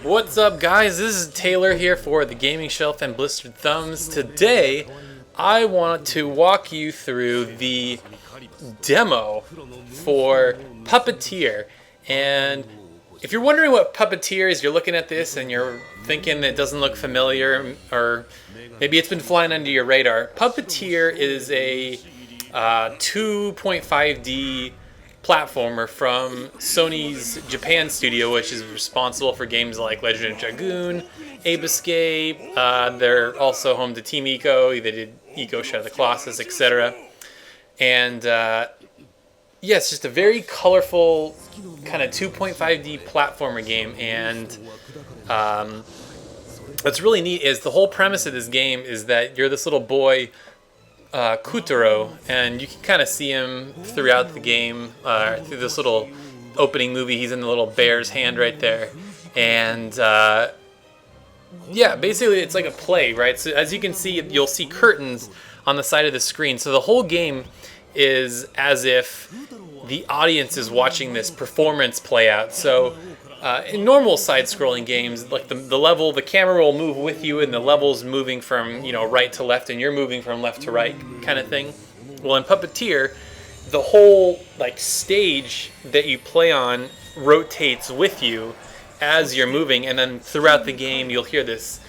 What's up, guys? This is Taylor here for the Gaming Shelf and Blistered Thumbs. Today, I want to walk you through the demo for Puppeteer. And if you're wondering what Puppeteer is, you're looking at this and you're thinking it doesn't look familiar, or maybe it's been flying under your radar. Puppeteer is a 2.5D platformer from Sony's Japan studio, which is responsible for games like Legend of Dragoon, Ape Escape. They're also home to Team Eco. They did Eco Shadow of the Colossus, etc. And yeah, it's just a very colorful kind of 2.5D platformer game. And what's really neat is the whole premise of this game is that you're this little boy, Kutaro, and you can kind of see him throughout the game, through this little opening movie. He's in the little bear's hand right there, and yeah, basically it's like a play, right? So as you can see, you'll see curtains on the side of the screen, so the whole game is as if the audience is watching this performance play out. So in normal side-scrolling games, like the camera will move with you, and the level's moving from right to left, and you're moving from left to right, kind of thing. Well, in Puppeteer, the whole stage that you play on rotates with you as you're moving, and then throughout the game, you'll hear this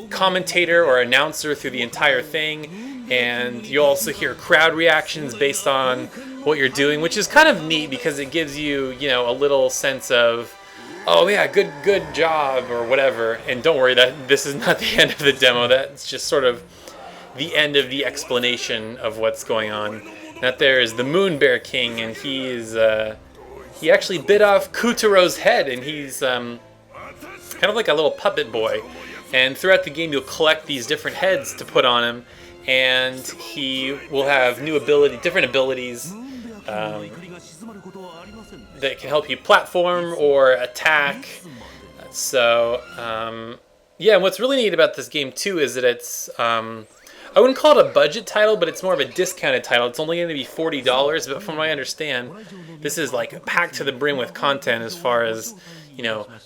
commentator or announcer through the entire thing, and you'll also hear crowd reactions based on what you're doing, which is kind of neat because it gives you, a little sense of, oh yeah, good job or whatever. And don't worry, that this is not the end of the demo. That's just sort of the end of the explanation of what's going on. That there is the Moon Bear King, and he actually bit off Kutaro's head, and he's kind of like a little puppet boy. And throughout the game, you'll collect these different heads to put on him, and he will have different abilities that can help you platform or attack. So yeah, and what's really neat about this game too is that it's I wouldn't call it a budget title, but it's more of a discounted title. It's only going to be $40, but from what I understand, this is packed to the brim with content as far as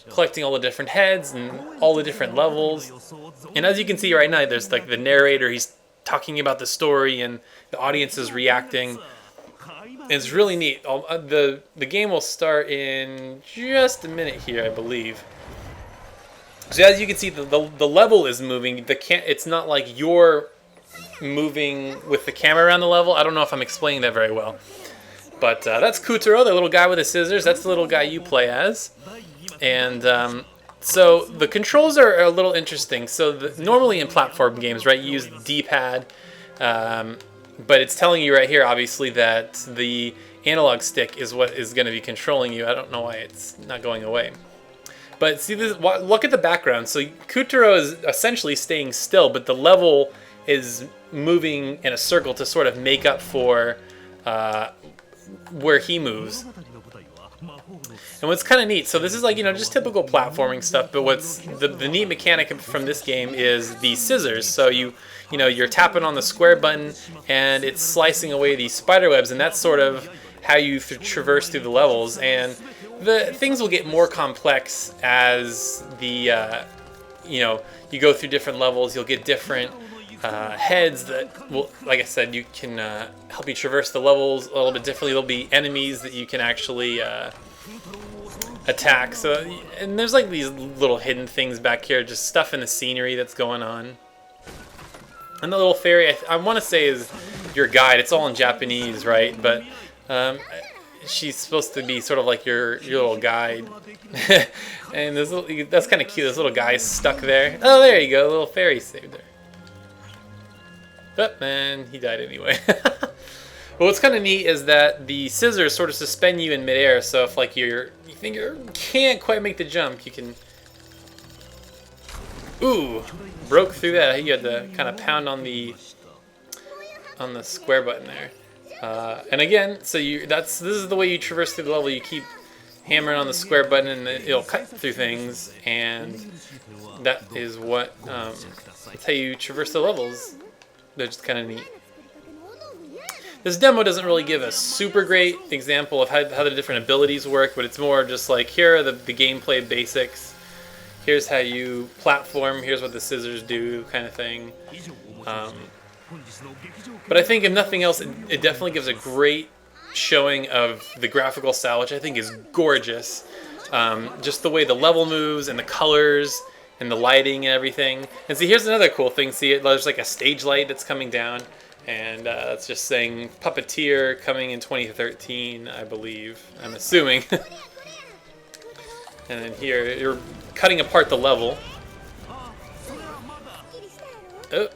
collecting all the different heads and all the different levels. And as you can see right now, there's the narrator. He's talking about the story, and the audience is reacting. It's really neat. The game will start in just a minute here, I believe. So as you can see, the level is moving. It's not like you're moving with the camera around the level. I don't know if I'm explaining that very well. But that's Kutaro, the little guy with the scissors. That's the little guy you play as. And so the controls are a little interesting. So normally in platform games, right, you use the D-pad. But it's telling you right here, obviously, that the analog stick is what is going to be controlling you. I don't know why it's not going away. But see, look at the background. So Kutaro is essentially staying still, but the level is moving in a circle to sort of make up for where he moves. And what's kind of neat, so this is just typical platforming stuff, but what's the neat mechanic from this game is the scissors. So you're tapping on the square button, and it's slicing away these spider webs, and that's sort of how you traverse through the levels. And the things will get more complex as you go through different levels. You'll get different heads that will, like I said, you can help you traverse the levels a little bit differently. There'll be enemies that you can actually attack. So, and there's these little hidden things back here, just stuff in the scenery that's going on. And the little fairy, I want to say, is your guide. It's all in Japanese, right? But she's supposed to be sort of like your little guide. And that's kind of cute. This little guy's stuck there. Oh, there you go. The little fairy saved her. But man, he died anyway. But what's kind of neat is that the scissors sort of suspend you in midair. So if you think you can't quite make the jump, you can. Ooh, broke through that. You had to kind of pound on the square button there. And again, so this is the way you traverse through the level. You keep hammering on the square button, and it'll cut through things. And that is that's how you traverse the levels. They're just kind of neat. This demo doesn't really give a super great example of how the different abilities work, but it's more just like, here are the gameplay basics. Here's how you platform, here's what the scissors do, kind of thing. But I think if nothing else, it definitely gives a great showing of the graphical style, which I think is gorgeous. Just the way the level moves and the colors and the lighting and everything. And see, here's another cool thing. See, there's like a stage light that's coming down, and that's just saying Puppeteer coming in 2013, I believe. I'm assuming. And then here, you're cutting apart the level. Oh.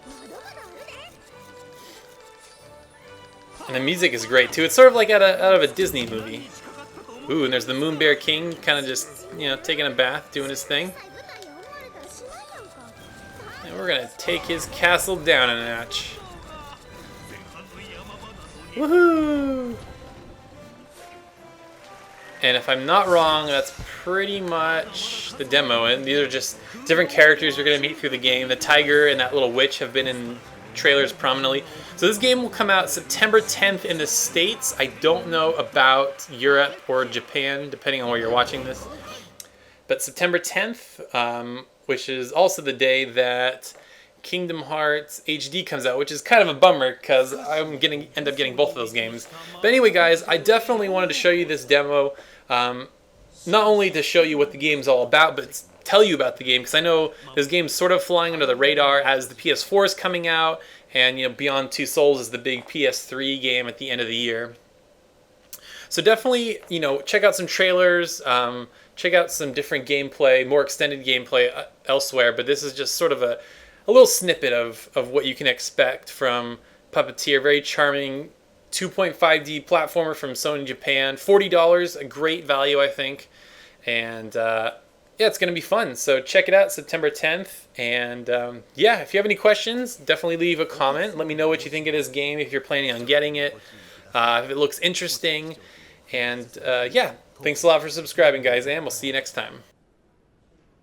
And the music is great too. It's sort of like out of a Disney movie. Ooh, and there's the Moon Bear King, kind of just, you know, taking a bath, doing his thing. And we're gonna take his castle down a notch. Woohoo! And if I'm not wrong, that's pretty much the demo. And these are just different characters you're gonna meet through the game. The tiger and that little witch have been in trailers prominently. So this game will come out September 10th in the States. I don't know about Europe or Japan, depending on where you're watching this. But September 10th, which is also the day that Kingdom Hearts HD comes out, which is kind of a bummer because I'm gonna end up getting both of those games. But anyway, guys, I definitely wanted to show you this demo, not only to show you what the game's all about, but tell you about the game, because I know this game's sort of flying under the radar as the PS4 is coming out, and you know, Beyond Two Souls is the big PS3 game at the end of the year. So definitely, you know, check out some trailers, check out some different gameplay, more extended gameplay elsewhere, but this is just sort of a little snippet of what you can expect from Puppeteer. Very charming 2.5D platformer from Sony Japan. $40, a great value, I think. And yeah, it's going to be fun. So check it out September 10th. And yeah, if you have any questions, definitely leave a comment. Let me know what you think of this game, if you're planning on getting it, if it looks interesting. And yeah, thanks a lot for subscribing, guys, and we'll see you next time.